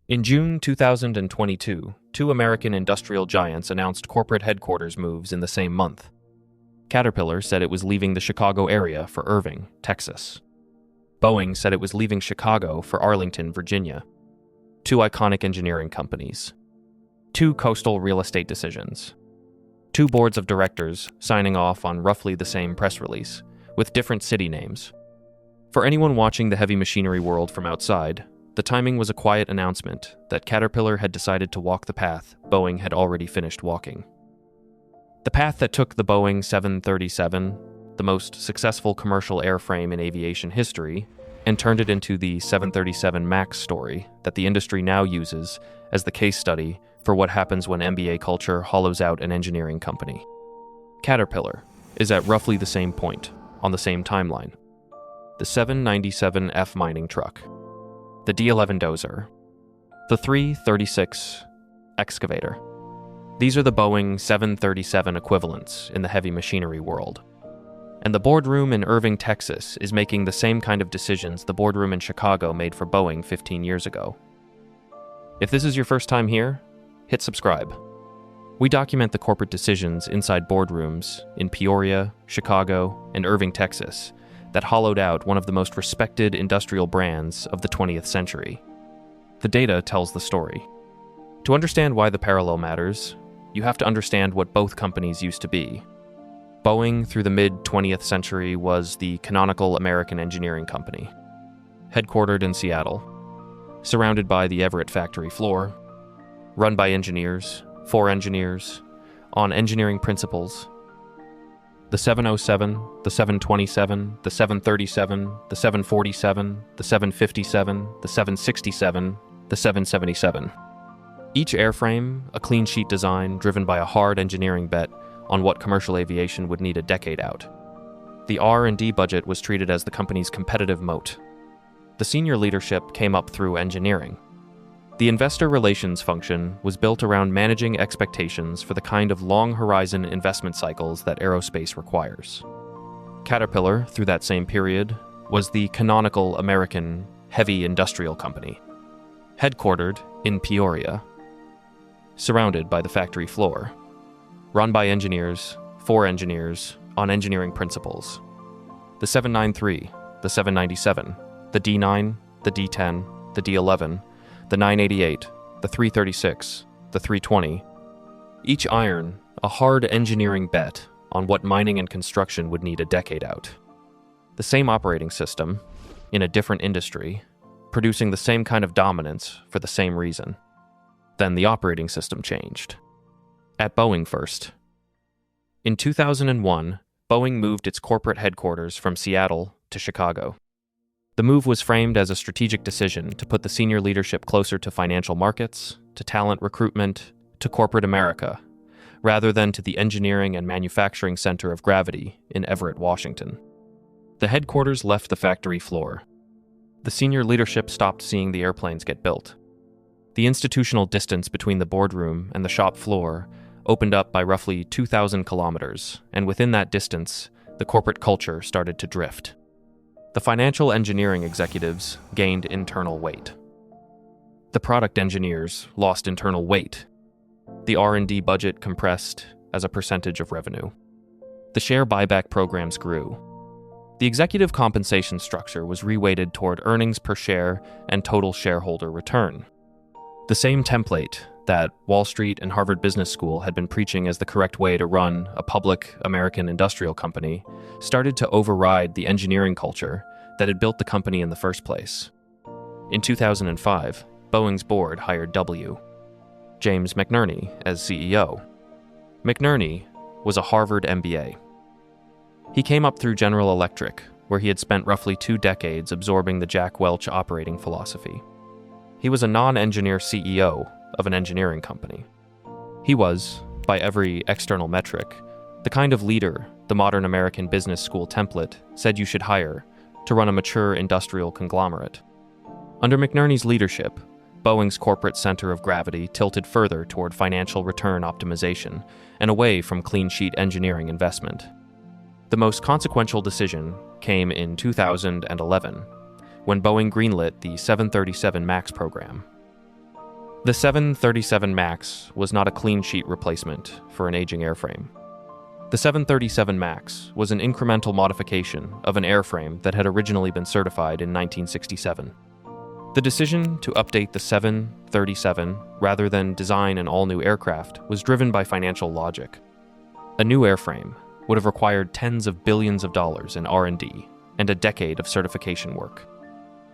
In June 2022, two American industrial giants announced corporate headquarters moves in the same month. Caterpillar said it was leaving the Chicago area for Irving, Texas. Boeing said it was leaving Chicago for Arlington, Virginia. Two iconic engineering companies. Two coastal real estate decisions. Two boards of directors signing off on roughly the same press release, with different city names. For anyone watching the heavy machinery world from outside, the timing was a quiet announcement that Caterpillar had decided to walk the path Boeing had already finished walking. The path that took the Boeing 737, the most successful commercial airframe in aviation history, and turned it into the 737 MAX story that the industry now uses as the case study for what happens when MBA culture hollows out an engineering company. Caterpillar is at roughly the same point, on the same timeline. The 797F mining truck, the D11 dozer, the 336 excavator. These are the Boeing 737 equivalents in the heavy machinery world. And the boardroom in Irving, Texas is making the same kind of decisions the boardroom in Chicago made for Boeing 15 years ago. If this is your first time here, hit subscribe. We document the corporate decisions inside boardrooms in Peoria, Chicago, and Irving, Texas, that hollowed out one of the most respected industrial brands of the 20th century. The data tells the story. To understand why the parallel matters, you have to understand what both companies used to be. Boeing, through the mid-20th century, was the canonical American engineering company, headquartered in Seattle, surrounded by the Everett factory floor, run by engineers, for engineers, on engineering principles. The 707, the 727, the 737, the 747, the 757, the 767, the 777. Each airframe, a clean sheet design driven by a hard engineering bet on what commercial aviation would need a decade out. The R&D budget was treated as the company's competitive moat. The senior leadership came up through engineering. The investor relations function was built around managing expectations for the kind of long-horizon investment cycles that aerospace requires. Caterpillar, through that same period, was the canonical American heavy industrial company, headquartered in Peoria, surrounded by the factory floor, run by engineers, for engineers, on engineering principles. The 793, the 797, the D9, the D10, the D11, the 988, the 336, the 320, each iron a hard engineering bet on what mining and construction would need a decade out. The same operating system, in a different industry, producing the same kind of dominance for the same reason. Then the operating system changed. At Boeing first. In 2001, Boeing moved its corporate headquarters from Seattle to Chicago. The move was framed as a strategic decision to put the senior leadership closer to financial markets, to talent recruitment, to corporate America, rather than to the engineering and manufacturing center of gravity in Everett, Washington. The headquarters left the factory floor. The senior leadership stopped seeing the airplanes get built. The institutional distance between the boardroom and the shop floor opened up by roughly 2,000 kilometers, and within that distance, the corporate culture started to drift. The financial engineering executives gained internal weight. The product engineers lost internal weight. The R&D budget compressed as a percentage of revenue. The share buyback programs grew. The executive compensation structure was reweighted toward earnings per share and total shareholder return. The same template that Wall Street and Harvard Business School had been preaching as the correct way to run a public American industrial company started to override the engineering culture that had built the company in the first place. In 2005, Boeing's board hired James McNerney as CEO. McNerney was a Harvard MBA. He came up through General Electric, where he had spent roughly 2 decades absorbing the Jack Welch operating philosophy. He was a non-engineer CEO of an engineering company. He was, by every external metric, the kind of leader the modern American business school template said you should hire to run a mature industrial conglomerate. Under McNerney's leadership, Boeing's corporate center of gravity tilted further toward financial return optimization and away from clean sheet engineering investment. The most consequential decision came in 2011, when Boeing greenlit the 737 MAX program. The 737 MAX was not a clean sheet replacement for an aging airframe. The 737 MAX was an incremental modification of an airframe that had originally been certified in 1967. The decision to update the 737 rather than design an all-new aircraft was driven by financial logic. A new airframe would have required tens of billions of dollars in R&D and a decade of certification work.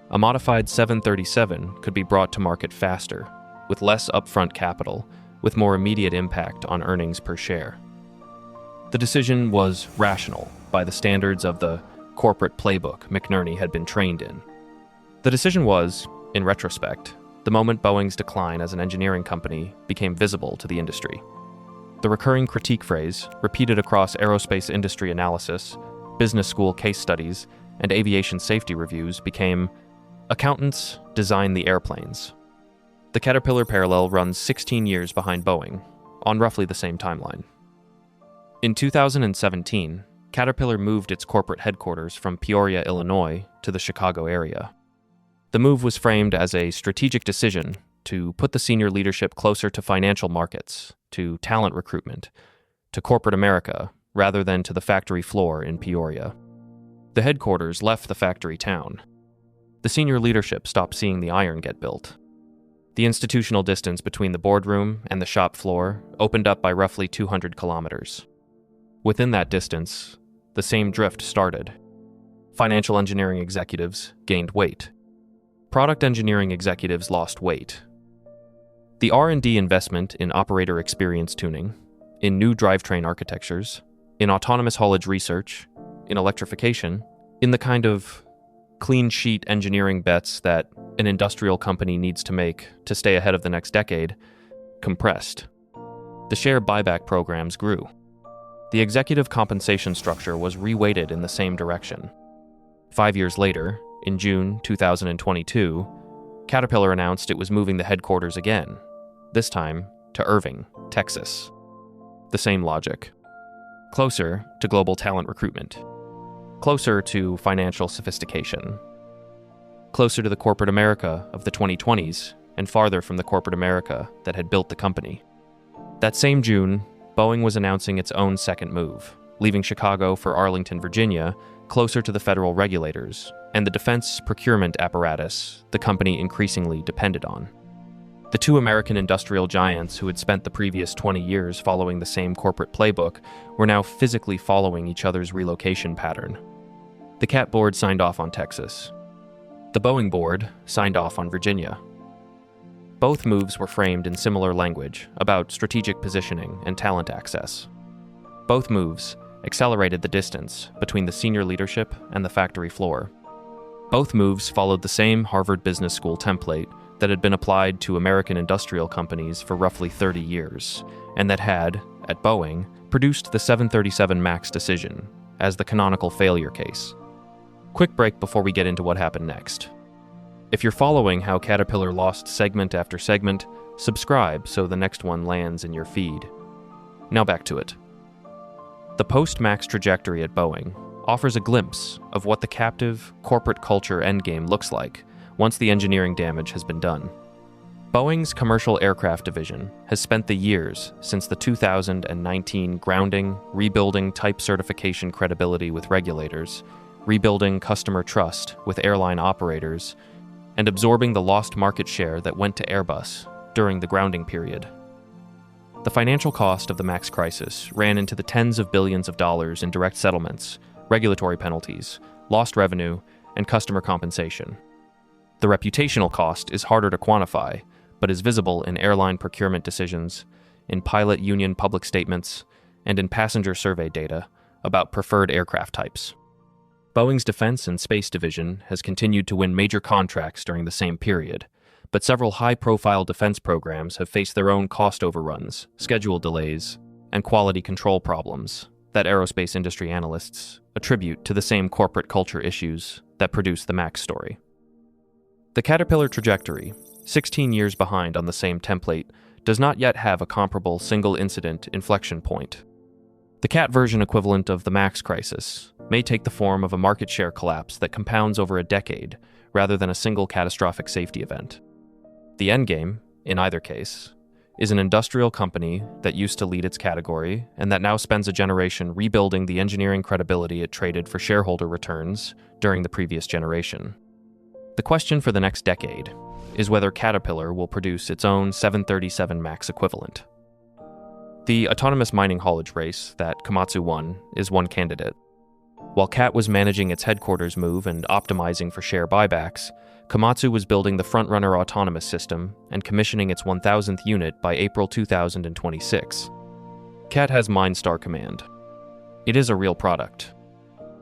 A modified 737 could be brought to market faster, with less upfront capital, with more immediate impact on earnings per share. The decision was rational by the standards of the corporate playbook McNerney had been trained in. The decision was, in retrospect, the moment Boeing's decline as an engineering company became visible to the industry. The recurring critique phrase, repeated across aerospace industry analysis, business school case studies, and aviation safety reviews, became, "Accountants design the airplanes." The Caterpillar parallel runs 16 years behind Boeing, on roughly the same timeline. In 2017, Caterpillar moved its corporate headquarters from Peoria, Illinois, to the Chicago area. The move was framed as a strategic decision to put the senior leadership closer to financial markets, to talent recruitment, to corporate America, rather than to the factory floor in Peoria. The headquarters left the factory town. The senior leadership stopped seeing the iron get built. The institutional distance between the boardroom and the shop floor opened up by roughly 200 kilometers. Within that distance, the same drift started. Financial engineering executives gained weight. Product engineering executives lost weight. The R&D investment in operator experience tuning, in new drivetrain architectures, in autonomous haulage research, in electrification, in the kind of clean sheet engineering bets that an industrial company needs to make to stay ahead of the next decade, compressed. The share buyback programs grew. The executive compensation structure was reweighted in the same direction. 5 years later, in June 2022, Caterpillar announced it was moving the headquarters again, this time to Irving, Texas. The same logic. Closer to global talent recruitment. Closer to financial sophistication. Closer to the corporate America of the 2020s, and farther from the corporate America that had built the company. That same June, Boeing was announcing its own second move, leaving Chicago for Arlington, Virginia, closer to the federal regulators and the defense procurement apparatus the company increasingly depended on. The two American industrial giants who had spent the previous 20 years following the same corporate playbook were now physically following each other's relocation pattern. The CAT board signed off on Texas. The Boeing board signed off on Virginia. Both moves were framed in similar language about strategic positioning and talent access. Both moves accelerated the distance between the senior leadership and the factory floor. Both moves followed the same Harvard Business School template that had been applied to American industrial companies for roughly 30 years, and that had, at Boeing, produced the 737 MAX decision as the canonical failure case. Quick break before we get into what happened next. If you're following how Caterpillar lost segment after segment, subscribe so the next one lands in your feed. Now back to it. The post-MAX trajectory at Boeing offers a glimpse of what the captive corporate culture endgame looks like once the engineering damage has been done. Boeing's commercial aircraft division has spent the years since the 2019 grounding, rebuilding type certification credibility with regulators, rebuilding customer trust with airline operators, and absorbing the lost market share that went to Airbus during the grounding period. The financial cost of the MAX crisis ran into the tens of billions of dollars in direct settlements, regulatory penalties, lost revenue, and customer compensation. The reputational cost is harder to quantify, but is visible in airline procurement decisions, in pilot union public statements, and in passenger survey data about preferred aircraft types. Boeing's Defense and Space Division has continued to win major contracts during the same period, but several high-profile defense programs have faced their own cost overruns, schedule delays, and quality control problems that aerospace industry analysts attribute to the same corporate culture issues that produce the MAX story. The Caterpillar trajectory, 16 years behind on the same template, does not yet have a comparable single-incident inflection point. The CAT version equivalent of the MAX crisis may take the form of a market share collapse that compounds over a decade rather than a single catastrophic safety event. The endgame in either case, is an industrial company that used to lead its category and that now spends a generation rebuilding the engineering credibility it traded for shareholder returns during the previous generation. The question for the next decade is whether Caterpillar will produce its own 737 MAX equivalent. The autonomous mining haulage race that Komatsu won is one candidate. While CAT was managing its headquarters move and optimizing for share buybacks, Komatsu was building the frontrunner autonomous system and commissioning its 1,000th unit by April 2026. CAT has MineStar Command. It is a real product.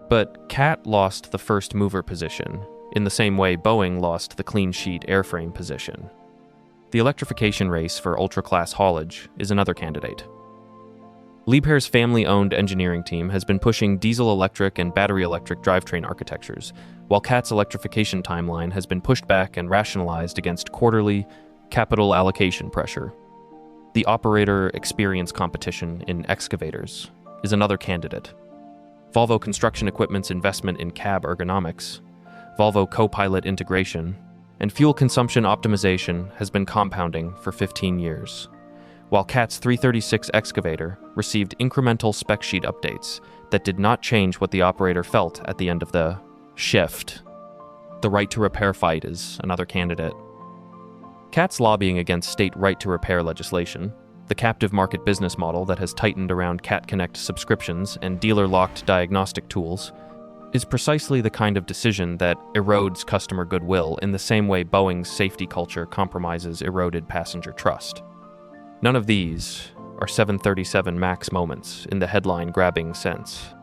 But CAT lost the first mover position, in the same way Boeing lost the clean sheet airframe position. The electrification race for ultra-class haulage is another candidate. Liebherr's family-owned engineering team has been pushing diesel-electric and battery-electric drivetrain architectures, while CAT's electrification timeline has been pushed back and rationalized against quarterly capital allocation pressure. The operator experience competition in excavators is another candidate. Volvo Construction Equipment's investment in cab ergonomics, Volvo Copilot integration, and fuel consumption optimization has been compounding for 15 years. While CAT's 336 excavator received incremental spec sheet updates that did not change what the operator felt at the end of the shift. The right to repair fight is another candidate. CAT's lobbying against state right to repair legislation, the captive market business model that has tightened around CAT Connect subscriptions and dealer-locked diagnostic tools, is precisely the kind of decision that erodes customer goodwill in the same way Boeing's safety culture compromises eroded passenger trust. None of these are 737 MAX moments in the headline-grabbing sense.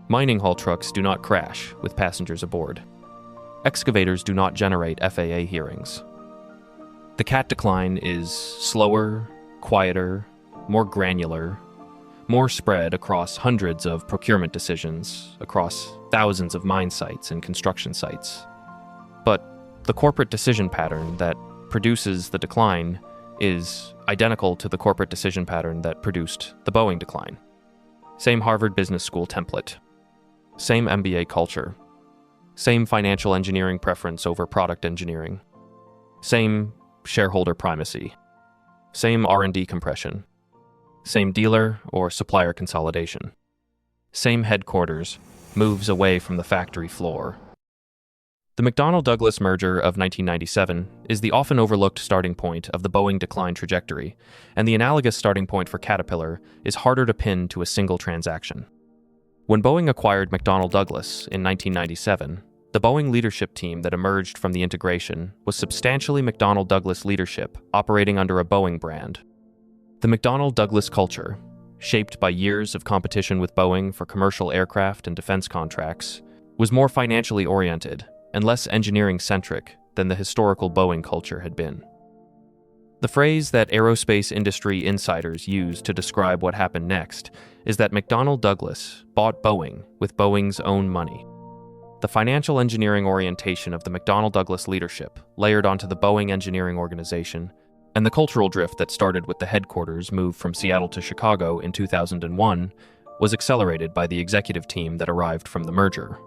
Mining haul trucks do not crash with passengers aboard. Excavators do not generate FAA hearings. The CAT decline is slower, quieter, more granular, more spread across hundreds of procurement decisions, across thousands of mine sites and construction sites. But the corporate decision pattern that produces the decline is identical to the corporate decision pattern that produced the Boeing decline. Same Harvard Business School template. Same MBA culture. Same financial engineering preference over product engineering. Same shareholder primacy. Same R&D compression. Same dealer or supplier consolidation. Same headquarters moves away from the factory floor. The McDonnell-Douglas merger of 1997 is the often overlooked starting point of the Boeing decline trajectory, and the analogous starting point for Caterpillar is harder to pin to a single transaction. When Boeing acquired McDonnell-Douglas in 1997, the Boeing leadership team that emerged from the integration was substantially McDonnell-Douglas leadership operating under a Boeing brand. The McDonnell-Douglas culture, shaped by years of competition with Boeing for commercial aircraft and defense contracts, was more financially oriented and less engineering-centric than the historical Boeing culture had been. The phrase that aerospace industry insiders use to describe what happened next is that McDonnell Douglas bought Boeing with Boeing's own money. The financial engineering orientation of the McDonnell Douglas leadership layered onto the Boeing engineering organization, and the cultural drift that started with the headquarters move from Seattle to Chicago in 2001 was accelerated by the executive team that arrived from the merger.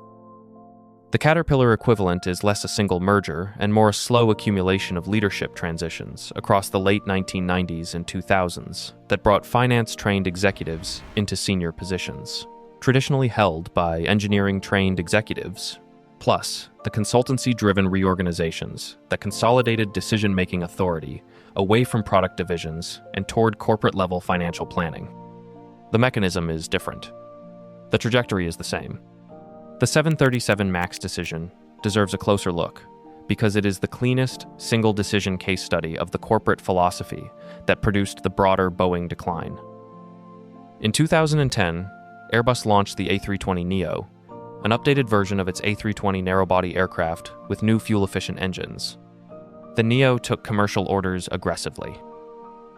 The Caterpillar equivalent is less a single merger and more a slow accumulation of leadership transitions across the late 1990s and 2000s that brought finance-trained executives into senior positions, traditionally held by engineering-trained executives, plus the consultancy-driven reorganizations that consolidated decision-making authority away from product divisions and toward corporate-level financial planning. The mechanism is different. The trajectory is the same. The 737 MAX decision deserves a closer look because it is the cleanest single decision case study of the corporate philosophy that produced the broader Boeing decline. In 2010, Airbus launched the A320neo, an updated version of its A320 narrow-body aircraft with new fuel-efficient engines. The Neo took commercial orders aggressively.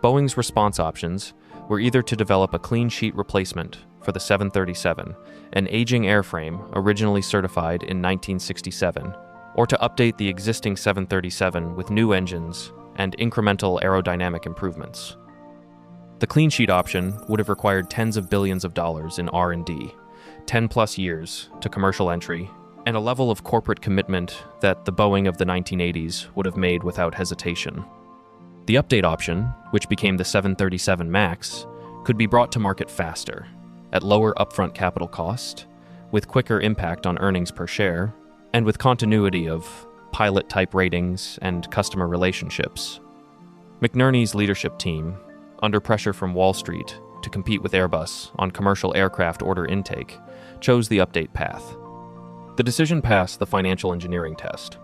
Boeing's response options were either to develop a clean sheet replacement for the 737, an aging airframe originally certified in 1967, or to update the existing 737 with new engines and incremental aerodynamic improvements. The clean sheet option would have required tens of billions of dollars in R&D, 10-plus years to commercial entry, and a level of corporate commitment that the Boeing of the 1980s would have made without hesitation. The update option, which became the 737 MAX, could be brought to market faster, at lower upfront capital cost, with quicker impact on earnings per share, and with continuity of pilot-type ratings and customer relationships. McNerney's leadership team, under pressure from Wall Street to compete with Airbus on commercial aircraft order intake, chose the update path. The decision passed the financial engineering test.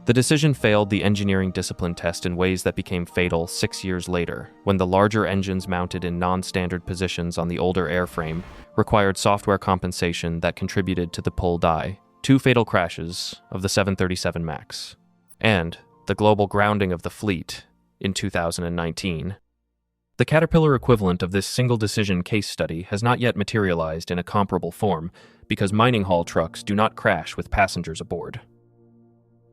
The decision failed the engineering discipline test in ways that became fatal 6 years later, when the larger engines mounted in non-standard positions on the older airframe required software compensation that contributed to the pull die, 2 fatal crashes of the 737 MAX, and the global grounding of the fleet in 2019. The Caterpillar equivalent of this single decision case study has not yet materialized in a comparable form because mining haul trucks do not crash with passengers aboard.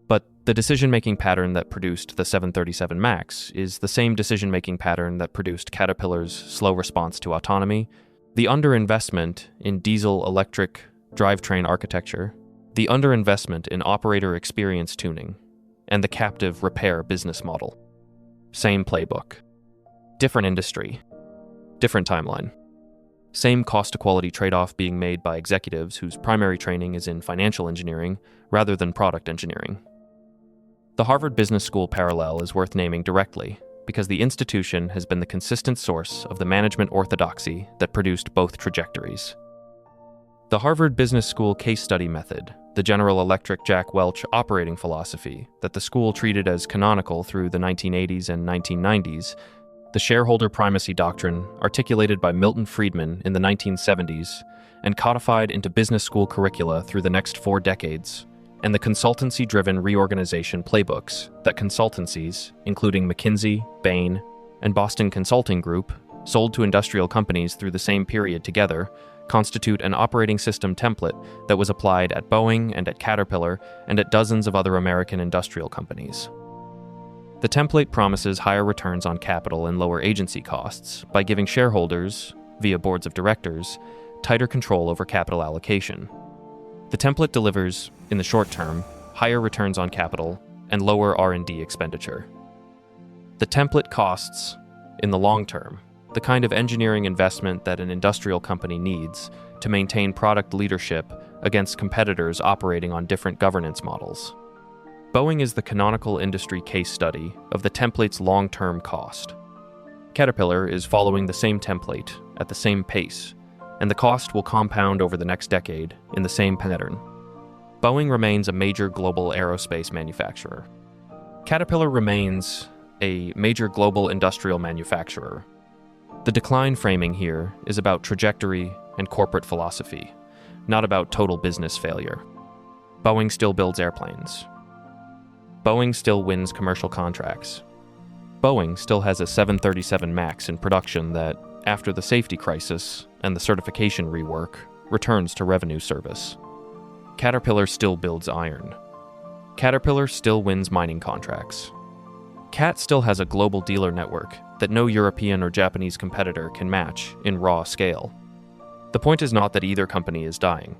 But the decision-making pattern that produced the 737 MAX is the same decision-making pattern that produced Caterpillar's slow response to autonomy, the underinvestment in diesel-electric drivetrain architecture, the underinvestment in operator experience tuning, and the captive repair business model. Same playbook. Different industry. Different timeline. Same cost-to-quality trade-off being made by executives whose primary training is in financial engineering rather than product engineering. The Harvard Business School parallel is worth naming directly because the institution has been the consistent source of the management orthodoxy that produced both trajectories. The Harvard Business School case study method, the General Electric Jack Welch operating philosophy that the school treated as canonical through the 1980s and 1990s, the shareholder primacy doctrine articulated by Milton Friedman in the 1970s and codified into business school curricula through the next 4 decades, and the consultancy-driven reorganization playbooks that consultancies, including McKinsey, Bain, and Boston Consulting Group, sold to industrial companies through the same period together, constitute an operating system template that was applied at Boeing and at Caterpillar and at dozens of other American industrial companies. The template promises higher returns on capital and lower agency costs by giving shareholders, via boards of directors, tighter control over capital allocation. The template delivers, in the short term, higher returns on capital and lower R&D expenditure. The template costs, in the long term, the kind of engineering investment that an industrial company needs to maintain product leadership against competitors operating on different governance models. Boeing is the canonical industry case study of the template's long-term cost. Caterpillar is following the same template at the same pace, and the cost will compound over the next decade in the same pattern. Boeing remains a major global aerospace manufacturer. Caterpillar remains a major global industrial manufacturer. The decline framing here is about trajectory and corporate philosophy, not about total business failure. Boeing still builds airplanes. Boeing still wins commercial contracts. Boeing still has a 737 MAX in production that, after the safety crisis and the certification rework, returns to revenue service. Caterpillar still builds iron. Caterpillar still wins mining contracts. CAT still has a global dealer network that no European or Japanese competitor can match in raw scale. The point is not that either company is dying.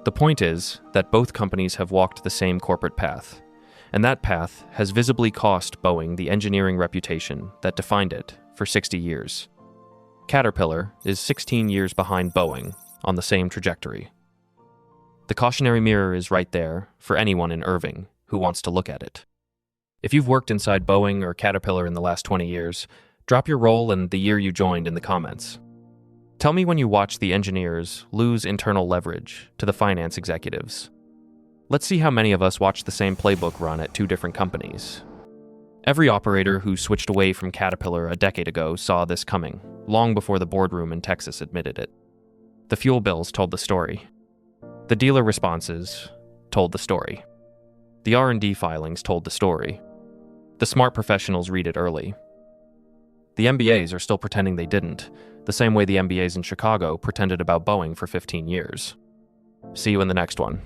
The point is that both companies have walked the same corporate path, and that path has visibly cost Boeing the engineering reputation that defined it for 60 years. Caterpillar is 16 years behind Boeing on the same trajectory. The cautionary mirror is right there for anyone in Irving who wants to look at it. If you've worked inside Boeing or Caterpillar in the last 20 years, drop your role and the year you joined in the comments. Tell me when you watch the engineers lose internal leverage to the finance executives. Let's see how many of us watched the same playbook run at 2 different companies. Every operator who switched away from Caterpillar a decade ago saw this coming, long before the boardroom in Texas admitted it. The fuel bills told the story. The dealer responses told the story. The R&D filings told the story. The smart professionals read it early. The MBAs are still pretending they didn't, the same way the MBAs in Chicago pretended about Boeing for 15 years. See you in the next one.